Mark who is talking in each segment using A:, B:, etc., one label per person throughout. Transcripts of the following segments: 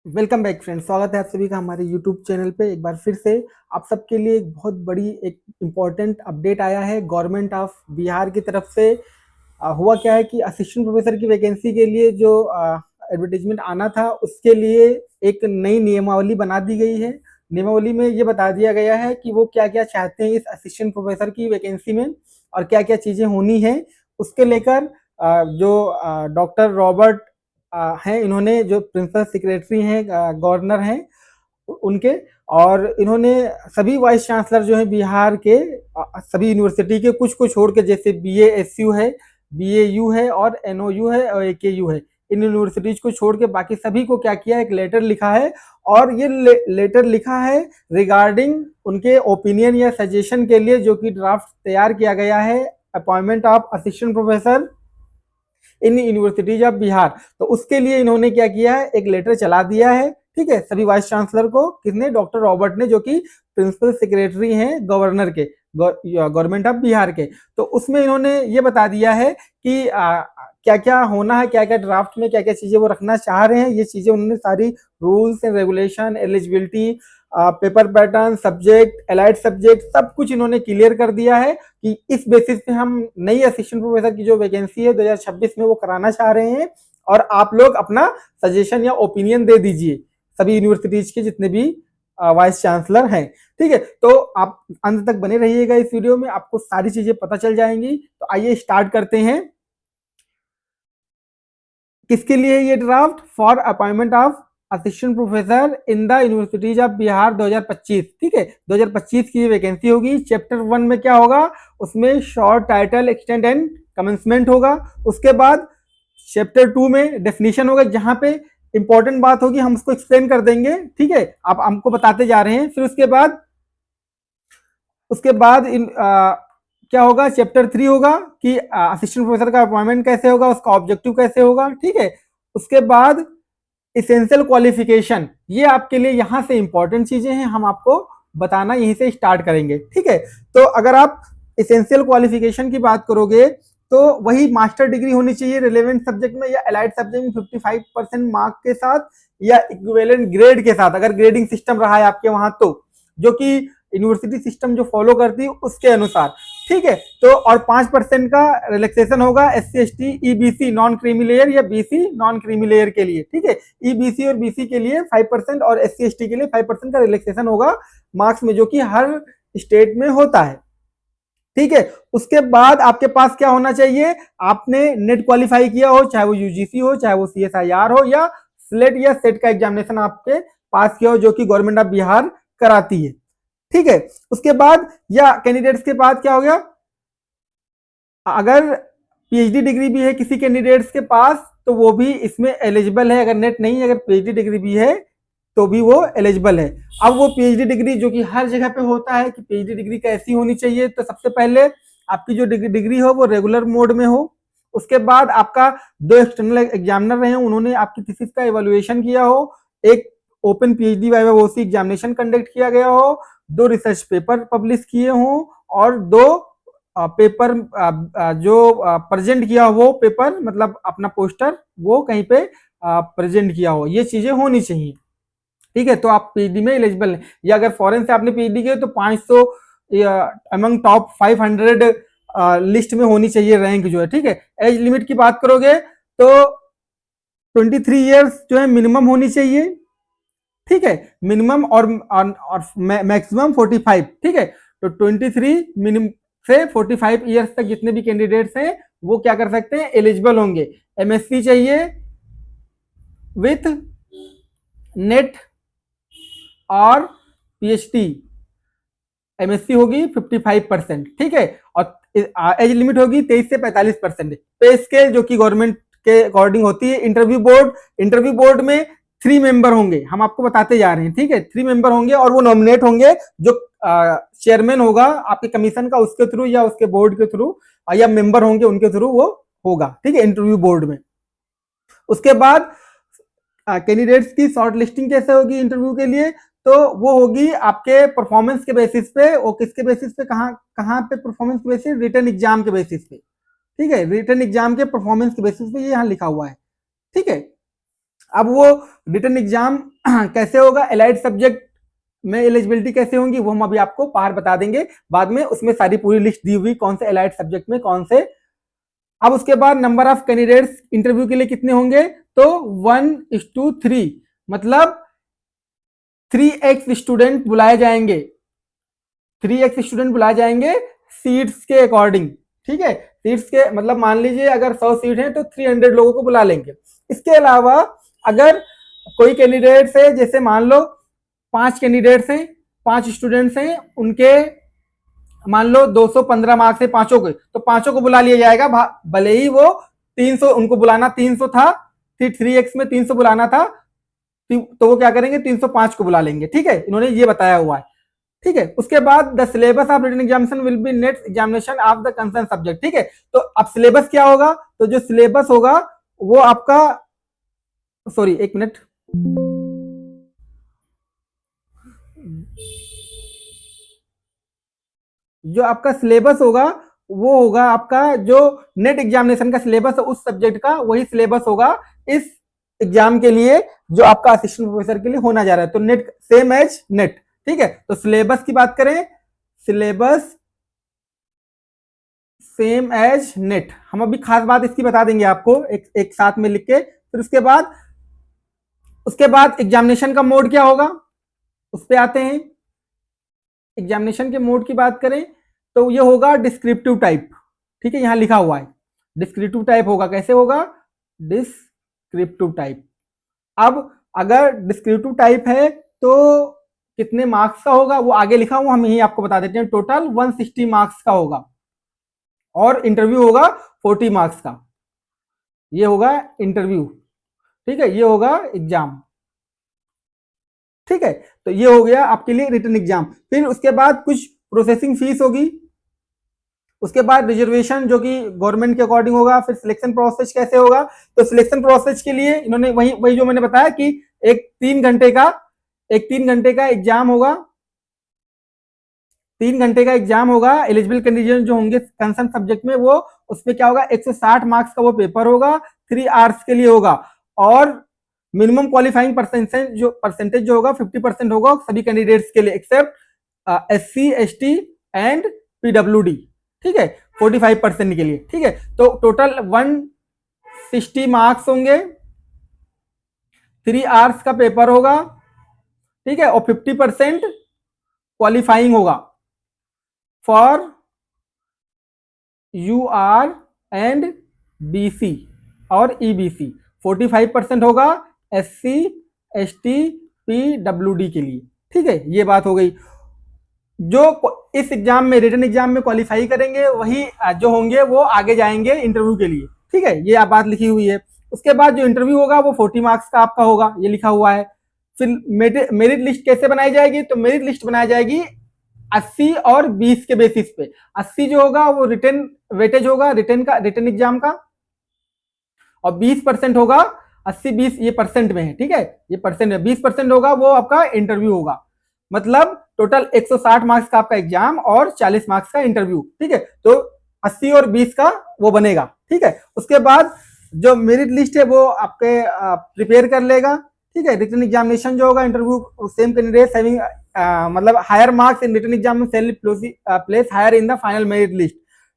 A: Welcome back friends. स्वागत है आप सभी का हमारे यूट्यूब चैनल पे एक बार फिर से। आप सबके लिए एक बहुत बड़ी एक इम्पॉर्टेंट अपडेट आया है गवर्नमेंट ऑफ बिहार की तरफ से। हुआ क्या है कि असिस्टेंट प्रोफेसर की वैकेंसी के लिए जो एडवर्टीजमेंट आना था उसके लिए एक नई नियमावली बना दी गई है। नियमावली में ये बता दिया गया है कि वो क्या क्या चाहते हैं इस असिस्टेंट प्रोफेसर की वैकेंसी में और क्या क्या चीज़ें होनी है। उसके लेकर जो डॉक्टर रॉबर्ट हैं, इन्होंने जो प्रिंसिपल सेक्रेटरी हैं, गवर्नर हैं उनके, और इन्होंने सभी वाइस चांसलर जो हैं बिहार के, सभी यूनिवर्सिटी के कुछ को छोड़ के, जैसे BASU है, BAU है और NOU है और AKU है, इन यूनिवर्सिटीज को छोड़ के बाकी सभी को क्या किया, एक लेटर लिखा है। और ये लेटर लिखा है रिगार्डिंग उनके ओपिनियन या सजेशन के लिए, जो कि ड्राफ्ट तैयार किया गया है appointment of assistant professor in universities of Bihar. तो उसके लिए इन्होंने क्या किया है, एक लेटर चला दिया है, ठीक है, सभी वाइस चांसलर को। किसने? डॉक्टर रॉबर्ट ने, जो कि प्रिंसिपल सेक्रेटरी हैं गवर्नर के, गवर्नमेंट ऑफ बिहार के। तो उसमें इन्होंने ये बता दिया है कि क्या क्या होना है, क्या क्या ड्राफ्ट में क्या क्या चीजें वो रखना चाह रहे हैं। ये चीजें उन्होंने सारी rules and regulation, eligibility, paper pattern, subject, allied subject, सब कुछ इन्होंने क्लियर कर दिया है कि इस बेसिस पे हम नई असिस्टेंट प्रोफेसर की जो वैकेंसी है 2026 में वो कराना चाह रहे हैं। और आप लोग अपना सजेशन या ओपिनियन दे दीजिए, सभी यूनिवर्सिटीज के जितने भी वाइस चांसलर हैं। ठीक है, तो आप अंत तक बने रहिएगा इस वीडियो में, आपको सारी चीजें पता चल जाएंगी। तो आइए स्टार्ट करते हैं। किसके लिए ये draft? For appointment of assistant professor in the universities of Bihar 2025। ठीक है, 2025 की वैकेंसी होगी। चैप्टर 1 में क्या होगा, उसमें short, title, extend and commencement होगा। उसके बाद चैप्टर 2 में डेफिनेशन होगा, जहां पे इंपॉर्टेंट बात होगी, हम उसको एक्सप्लेन कर देंगे। ठीक है, आप हमको बताते जा रहे हैं। फिर उसके बाद क्या होगा, चैप्टर 3 होगा कि असिस्टेंट प्रोफेसर का अपॉइंटमेंट कैसे होगा, उसका ऑब्जेक्टिव कैसे होगा। ठीक है, उसके बाद इसेंशियल क्वालिफिकेशन, ये आपके लिए यहां से इंपॉर्टेंट चीजें हैं, हम आपको बताना यहीं से स्टार्ट करेंगे। ठीक है, तो अगर आप इसेंशियल क्वालिफिकेशन की बात करोगे तो वही मास्टर डिग्री होनी चाहिए रिलेवेंट सब्जेक्ट में या अलाइड सब्जेक्ट में 55% मार्क के साथ या इक्विवेलेंट ग्रेड के साथ, अगर ग्रेडिंग सिस्टम रहा है आपके वहां तो, जो कि यूनिवर्सिटी सिस्टम जो फॉलो करती है उसके अनुसार। ठीक है, तो और 5% का रिलैक्सेशन होगा SC ST EBC non creamy layer या BC नॉन क्रीमी लेयर के लिए। ठीक है, EBC और BC के लिए 5% और SC ST के लिए 5% का रिलैक्सेशन होगा मार्क्स में, जो कि हर स्टेट में होता है। ठीक है, उसके बाद आपके पास क्या होना चाहिए, आपने नेट क्वालिफाई किया हो, चाहे वो UGC हो, चाहे वो CSIR हो, या स्लेट या सेट का एग्जामिनेशन आपके पास किया हो, जो कि गवर्नमेंट ऑफ बिहार कराती है। ठीक है, उसके बाद या कैंडिडेट्स के बाद क्या हो गया, अगर PhD डिग्री भी है किसी कैंडिडेट्स के पास तो वो भी इसमें एलिजिबल है। अगर नेट नहीं, अगर PhD डिग्री भी है तो भी वो एलिजिबल है। अब वो PhD डिग्री जो कि हर जगह पे होता है कि PhD डिग्री कैसी होनी चाहिए, तो सबसे पहले आपकी जो डिग्री हो वो रेगुलर मोड में हो। उसके बाद आपका 2 एक्सटर्नल एग्जामिनर रहे, उन्होंने आपकी थीसिस का इवैल्यूएशन किया हो, एक open PhD viva OC examination conduct किया गया हो, 2 रिसर्च पेपर पब्लिश किए हों, और 2 पेपर जो प्रेजेंट किया हो, वो पेपर मतलब अपना पोस्टर वो कहीं पे प्रेजेंट किया हो, ये चीजें होनी चाहिए। ठीक है, तो आप PhD में एलिजिबल हैं। या अगर फॉरेन से आपने PhD किया तो 500 अमंग टॉप 500 लिस्ट में होनी चाहिए रैंक जो है। ठीक है, एज लिमिट की बात करोगे तो 23 ईयर्स जो है मिनिमम होनी चाहिए। ठीक है, मिनिमम और मैक्सिमम 45। ठीक है, तो 23 मिनिमम से 45 ईयर्स तक जितने भी कैंडिडेट्स हैं वो क्या कर सकते हैं, एलिजिबल होंगे। MSc चाहिए विथ नेट और PhD। MSc होगी 55%। ठीक है, और एज लिमिट होगी 23 से 45%। पे स्केल जो कि गवर्नमेंट के अकॉर्डिंग होती है। इंटरव्यू बोर्ड में 3 मेंबर होंगे, हम आपको बताते जा रहे हैं। ठीक है, 3 मेंबर होंगे और वो नॉमिनेट होंगे, जो चेयरमैन होगा आपके कमीशन का उसके थ्रू या उसके बोर्ड के थ्रू, या मेंबर होंगे उनके थ्रू वो होगा। ठीक है, इंटरव्यू बोर्ड में। उसके बाद कैंडिडेट्स की शॉर्ट लिस्टिंग कैसे होगी इंटरव्यू के लिए, तो वो होगी आपके परफॉर्मेंस के बेसिस पे। वो किसके बेसिस पे, कहाँ कहाँ पे परफॉर्मेंस के बेसिस? रिटन एग्जाम के बेसिस पे। ठीक है, रिटन एग्जाम के परफॉर्मेंस के बेसिस पे, ये यहाँ लिखा हुआ है। ठीक है, अब वो रिटन एग्जाम कैसे होगा, एलाइड सब्जेक्ट में एलिजिबिलिटी कैसे होंगी वो हम अभी आपको बाहर बता देंगे बाद में, उसमें सारी पूरी लिस्ट दी हुई कौन से एलाइड सब्जेक्ट में कौन से। अब उसके बाद नंबर ऑफ कैंडिडेट्स इंटरव्यू के लिए कितने होंगे, तो 1:3, मतलब 3x स्टूडेंट बुलाए जाएंगे, 3x स्टूडेंट बुलाए जाएंगे सीट्स के अकॉर्डिंग। ठीक है, सीट्स के मतलब मान लीजिए अगर 100 सीट है तो 300 लोगों को बुला लेंगे। इसके अलावा अगर कोई कैंडिडेट है, जैसे मान लो 5 कैंडिडेट्स हैं, 5 स्टूडेंट्स हैं, उनके मान लो 215 मार्क्स है पांचों के, तो पांचों को बुला लिया जाएगा, भले ही वो 300 उनको बुलाना 300 था, फिर 3x में 300 बुलाना था, तो वो क्या करेंगे 305 को बुला लेंगे। ठीक है, इन्होंने ये बताया हुआ है। ठीक है, उसके बाद the syllabus of written examination will be next examination of the concern subject. ठीक है, तो अब सिलेबस क्या होगा, तो जो सिलेबस होगा वो आपका, सॉरी एक मिनट, जो आपका सिलेबस होगा वो होगा आपका जो नेट एग्जामिनेशन का सिलेबस है उस सब्जेक्ट का, वही सिलेबस होगा इस एग्जाम के लिए जो आपका असिस्टेंट प्रोफेसर के लिए होना जा रहा है, तो नेट सेम एज नेट। ठीक है, तो सिलेबस की बात करें, सिलेबस सेम एज नेट, हम अभी खास बात इसकी बता देंगे आपको एक साथ में लिख के। फिर उसके बाद एग्जामिनेशन का मोड क्या होगा, उस पर आते हैं। एग्जामिनेशन के मोड की बात करें तो ये होगा डिस्क्रिप्टिव टाइप। ठीक है, यहां लिखा हुआ है डिस्क्रिप्टिव टाइप होगा, कैसे होगा, डिस्क्रिप्टिव टाइप। अब अगर डिस्क्रिप्टिव टाइप है तो कितने मार्क्स का होगा वो आगे लिखा हुआ, हम यही आपको बता देते हैं, टोटल 160 मार्क्स का होगा और इंटरव्यू होगा 40 मार्क्स का, ये होगा इंटरव्यू। ठीक है, ये होगा एग्जाम। ठीक है, तो ये हो गया आपके लिए रिटन एग्जाम। फिर उसके बाद कुछ प्रोसेसिंग फीस होगी, उसके बाद रिजर्वेशन जो कि गवर्नमेंट के अकॉर्डिंग होगा। फिर सिलेक्शन प्रोसेस कैसे होगा, तो सिलेक्शन प्रोसेस के लिए इन्होंने वही वही जो मैंने बताया कि एक 3 घंटे का एग्जाम होगा, 3 घंटे का एग्जाम होगा। एलिजिबल कैंडिडेट जो होंगे कंसर्न सब्जेक्ट में वो उसमें क्या होगा 160 मार्क्स का वो पेपर होगा, 3 आवर्स के लिए होगा। और मिनिमम क्वालिफाइंग परसेंटेज जो होगा 50% होगा सभी कैंडिडेट्स के लिए except SC ST and PWD। ठीक है, 45% के लिए। ठीक है, तो टोटल 160 मार्क्स होंगे, 3 आवर्स का पेपर होगा। ठीक है, और 50% क्वालिफाइंग होगा फॉर UR एंड BC और EBC, 45% होगा SC ST PWD के लिए। ठीक है, ये बात हो गई। जो इस एग्जाम में रिटन एग्जाम में क्वालिफाई करेंगे वही जो होंगे वो आगे जाएंगे इंटरव्यू के लिए। ठीक है, ये बात लिखी हुई है। उसके बाद जो इंटरव्यू होगा वो 40 मार्क्स का आपका होगा, ये लिखा हुआ है। फिर मेरिट लिस्ट कैसे बनाई जाएगी, तो मेरिट लिस्ट बनाई जाएगी 80 और 20 के बेसिस पे। 80 जो होगा वो रिटन वेटेज होगा रिटन एग्जाम का, और 20% होगा, 80-20 ये परसेंट में है। ठीक है, ये परसेंट है, 20% होगा वो आपका इंटरव्यू होगा। मतलब टोटल 160 मार्क्स का आपका एग्जाम और 40 मार्क्स का इंटरव्यू। ठीक है, तो 80 और 20 का वो बनेगा। ठीक है, उसके बाद जो मेरिट लिस्ट है वो आपके प्रिपेयर कर लेगा। ठीक है, रिटन एग्जामिनेशन जो होगा इंटरव्यू सेम कैंडिडेट हैविंग मतलब higher marks in written exam place higher in the final merit list.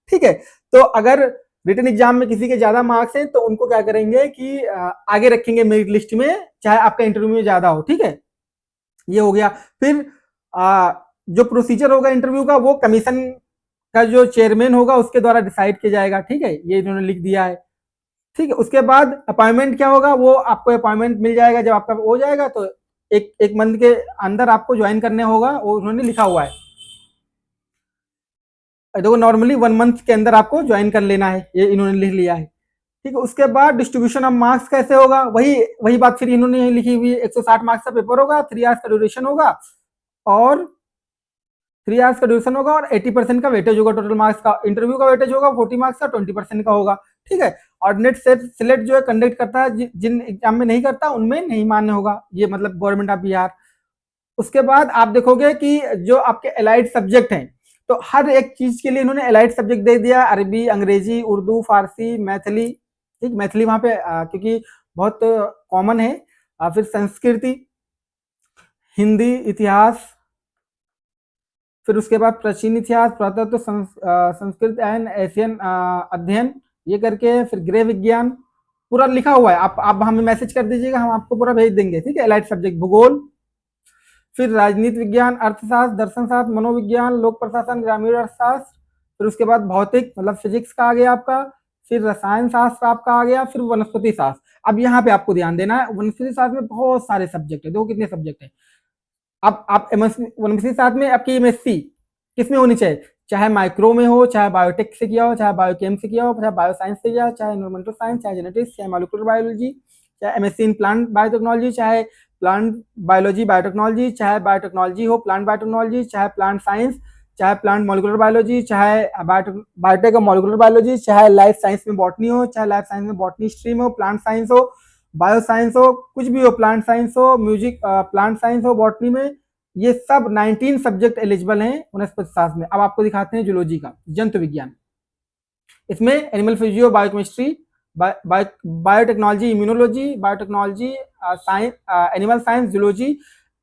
A: ठीक है, तो अगर रिटन एग्जाम में किसी के ज्यादा मार्क्स हैं तो उनको क्या करेंगे कि आगे रखेंगे मेरिट लिस्ट में, चाहे आपका इंटरव्यू में ज्यादा हो। ठीक है, ये हो गया। फिर जो प्रोसीजर होगा इंटरव्यू का वो कमीशन का जो चेयरमैन होगा उसके द्वारा डिसाइड किया जाएगा। ठीक है, ये इन्होंने लिख दिया है। ठीक है, उसके बाद अपॉइंटमेंट क्या होगा, वो आपको अपॉइंटमेंट मिल जाएगा जब आपका हो जाएगा, तो एक मंथ के अंदर आपको ज्वाइन करने होगा, वो उन्होंने लिखा हुआ है। देखो नॉर्मली 1 मंथ के अंदर आपको ज्वाइन कर लेना है, ये इन्होंने लिख लिया है। ठीक है, उसके बाद डिस्ट्रीब्यूशन ऑफ मार्क्स कैसे होगा, वही वही बात फिर इन्होंने लिखी हुई है। 160 मार्क्स का पेपर होगा, 3 आवर्स का ड्यूरेशन होगा और 3 आवर्स का ड्यूरेशन होगा, और 80% का वेटेज होगा टोटल मार्क्स का। इंटरव्यू का वेटेज होगा 40 मार्क्स का, 20% का होगा। ठीक है, और नेट सिलेक्ट जो है कंडक्ट करता है, जिन एग्जाम में नहीं करता उनमें नहीं मान्य होगा, ये मतलब गवर्नमेंट ऑफ बिहार। उसके बाद आप देखोगे कि जो आपके एलाइड सब्जेक्ट हैं, तो हर एक चीज के लिए इन्होंने एलाइड सब्जेक्ट दे दिया, अरबी, अंग्रेजी, उर्दू, फारसी, मैथिली। ठीक, मैथिली वहां पे क्योंकि बहुत कॉमन है, फिर संस्कृति, हिंदी, इतिहास, फिर उसके बाद प्राचीन इतिहास, पुरातत्व, संस्कृत एंड एशियन अध्ययन, ये करके फिर गृह विज्ञान पूरा लिखा हुआ है। आप हमें मैसेज कर दीजिएगा, हम आपको पूरा भेज देंगे, ठीक है। एलाइड सब्जेक्ट भूगोल, फिर राजनीति विज्ञान, अर्थशास्त्र, दर्शन शास्त्र, मनोविज्ञान, लोक प्रशासन, ग्रामीण अर्थशास्त्र, फिर उसके बाद भौतिक मतलब फिजिक्स का आ गया आपका, फिर रसायन शास्त्र आपका आ गया, फिर वनस्पति शास्त्र। अब यहाँ पे आपको ध्यान देना है, वनस्पति शास्त्र में बहुत सारे सब्जेक्ट है, देखो कितने सब्जेक्ट है। अब आप वनस्पति शास्त्र में आपकी एमएससी किसमें होनी चाहिए, चाहे माइक्रो में हो, चाहे बायोटेक से किया हो, चाहे बायोकेम से किया हो, चाहे बायो साइंस से किया हो, चाहे एनवायरमेंटल साइंस, चाहे जेनेटिक्स, चाहे मॉलिक्यूलर बायोलॉजी, चाहे एमएससी इन प्लांट बायोटेक्नोलॉजी, चाहे प्लांट बायोलॉजी बायोटेक्नोलॉजी, चाहे बायोटेक्नोलॉजी हो प्लांट बायोटेक्नोलॉजी, चाहे प्लांट साइंस, चाहे प्लांट मॉलिक्यूलर बायोलॉजी, चाहे बायोटेक और मॉलिक्यूलर बायोलॉजी, चाहे लाइफ साइंस में बॉटनी हो, चाहे लाइफ साइंस में बॉटनी स्ट्रीम हो, प्लांट साइंस हो, बायो साइंस हो, कुछ भी हो, प्लांट साइंस हो, म्यूजिक प्लांट साइंस हो, बॉटनी में, ये सब 19 सब्जेक्ट एलिजिबल हैं वनस्पति शास्त्र में। अब आपको दिखाते हैं जूलॉजी का, जंतु विज्ञान। इसमें animal physio, biochemistry, biotechnology, immunology, biotechnology, science, animal science, zoology,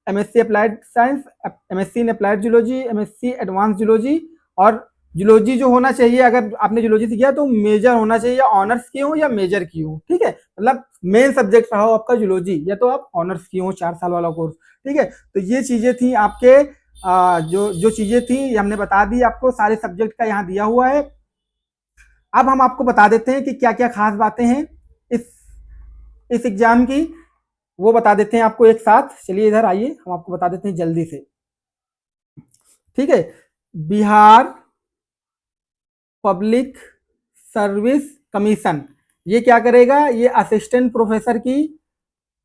A: MSc applied science, MSc in applied zoology, MSc advance zoology. और जूलॉजी जो होना चाहिए, अगर आपने जूलॉजी से किया तो मेजर होना चाहिए, ऑनर्स की हो या मेजर की हो, ठीक है। मतलब मेन सब्जेक्ट रहा हो आपका जूलॉजी, या तो आप ऑनर्स की हो 4 साल वाला कोर्स, ठीक है। तो ये चीजें थी आपके जो जो चीजें थी ये हमने बता दी आपको, सारे सब्जेक्ट का यहाँ दिया हुआ है। अब हम आपको बता देते हैं कि क्या क्या खास बातें हैं इस इस एग्जाम की, वो बता देते हैं आपको एक साथ। चलिए इधर आइए, हम आपको बता देते हैं जल्दी से, ठीक है। बिहार पब्लिक सर्विस कमीशन ये क्या करेगा, ये असिस्टेंट प्रोफेसर की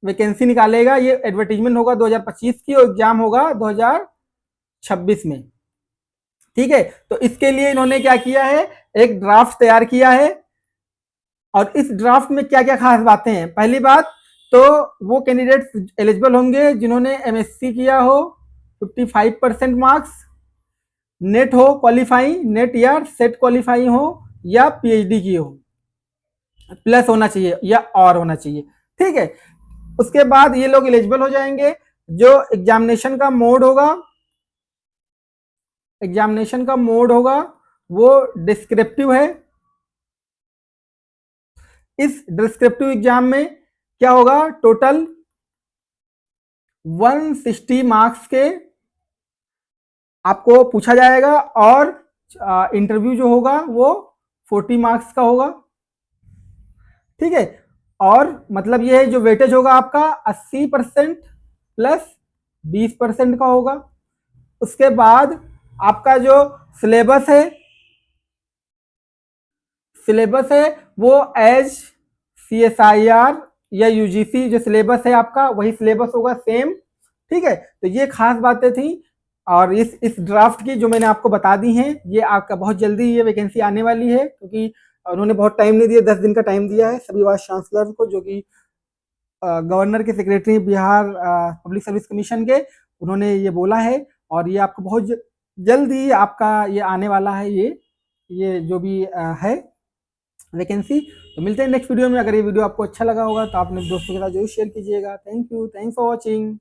A: वैकेंसी निकालेगा। ये एडवर्टीजमेंट होगा 2025 की और एग्जाम होगा 2026 में, ठीक है। तो इसके लिए इन्होंने क्या किया है, एक ड्राफ्ट तैयार किया है। और इस ड्राफ्ट में क्या क्या खास बातें हैं, पहली बात तो वो कैंडिडेट एलिजिबल होंगे जिन्होंने एमएससी किया हो, 55% मार्क्स, नेट हो क्वालिफाइंग, नेट या सेट क्वालिफाइंग हो, या पीएचडी की हो, प्लस होना चाहिए या और होना चाहिए, ठीक है। उसके बाद ये लोग एलिजिबल हो जाएंगे। जो एग्जामिनेशन का मोड होगा, एग्जामिनेशन का मोड होगा वो डिस्क्रिप्टिव है। इस डिस्क्रिप्टिव एग्जाम में क्या होगा, टोटल 160 मार्क्स के आपको पूछा जाएगा, और इंटरव्यू जो होगा वो 40 मार्क्स का होगा, ठीक है। और मतलब ये है जो वेटेज होगा आपका 80% प्लस 20% का होगा। उसके बाद आपका जो सिलेबस है, वो एज CSIR या UGC जो सिलेबस है आपका वही सिलेबस होगा सेम, ठीक है। तो ये खास बातें थी। और इस ड्राफ्ट की जो मैंने आपको बता दी हैं, ये आपका बहुत जल्दी ये वैकेंसी आने वाली है, क्योंकि उन्होंने बहुत टाइम नहीं दिया, 10 दिन का टाइम दिया है सभी वाइस चांसलर को, जो कि गवर्नर के secretary Bihar public service commission के, उन्होंने ये बोला है। और ये आपको बहुत जल्दी आपका ये आने वाला है, ये जो भी है वैकेंसी। तो मिलते हैं नेक्स्ट वीडियो में। अगर ये वीडियो आपको अच्छा लगा होगा तो आपने दोस्तों के साथ जरूर शेयर कीजिएगा। Thank you, thanks for watching.